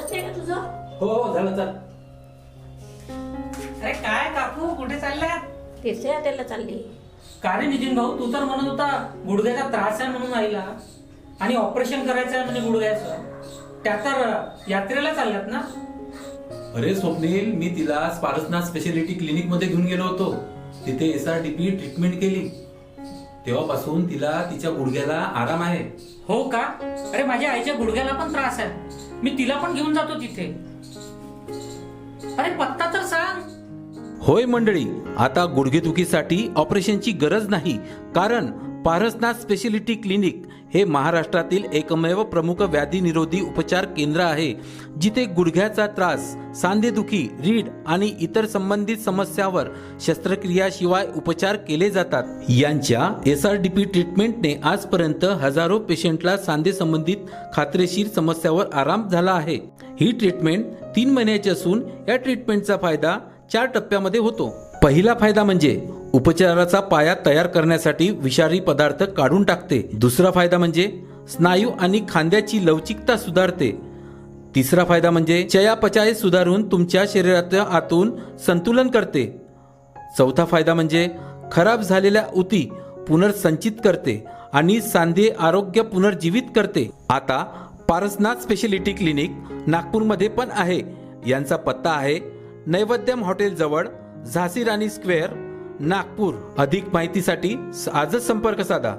झालंच नाही का तुझं? हो हो झालं चाल. अरे काय काकू कुठे चालल्या? तीर्थ यात्रेला चालली. का रे नितीन भाऊ, तू तर म्हणत होता गुडघ्याचा त्रास आहे म्हणून आईला आणि ऑपरेशन करायचं आहे म्हणजे गुडघ्याचं. त्या तर यात्रेला चालल्यात ना? अरे स्वप्नील, मी तिला स्पारसनाथ स्पेशालिटी क्लिनिक मध्ये घेऊन गेलो होतो. तिथे SRTP ट्रीटमेंट केली. तेव्हापासून तिला तिच्या गुडघ्याला आराम आहे. हो का? अरे माझ्या आईच्या गुडघ्याला पण त्रास आहे, मी तिला पण घेऊन जातो तिथे. अरे पत्ता तर सांग. होय मंडळी, आता गुडघेदुखीसाठी ऑपरेशनची गरज नाही, कारण पारसनाथ स्पेशालिटी क्लिनिक हे महाराष्ट्रातील एकमेव प्रमुख व्याधी निरोधी उपचार केंद्र आहे, जिथे गुडघ्याचा त्रास, सांधेदुखी, रीढ आणि इतर संबंधित समस्यावर शस्त्रक्रियाशिवाय उपचार केले जातात. यांच्या SRTP ट्रीटमेंटने आजपर्यंत हजारो पेशंटला सांधे संबंधित खात्रीशीर समस्यावर आराम झाला आहे. ही ट्रीटमेंट 3 महिन्याची असून या ट्रीटमेंटचा फायदा 4 टप्प्यामध्ये होतो. पहिला फायदा म्हणजे उपचाराचा पाया तयार करण्यासाठी विषारी पदार्थ काढून टाकते. दुसरा फायदा म्हणजे स्नायू आणि खांद्याची लवचिकता सुधारते. तिसरा फायदा म्हणजे चयापचय सुधारून तुमच्या शरीराच्या आतून संतुलन करते. चौथा फायदा म्हणजे खराब झालेल्या ऊती पुनर्संचित करते आणि सांधे आरोग्य पुनर्जीवित करते. आता पारसनाथ स्पेशालिटी क्लिनिक नागपूरमध्ये पण आहे. यांचा पत्ता आहे नैवेद्यम हॉटेल जवळ, झाशी राणी स्क्वेअर, नागपूर. अधिक माहितीसाठी आजच संपर्क साधा.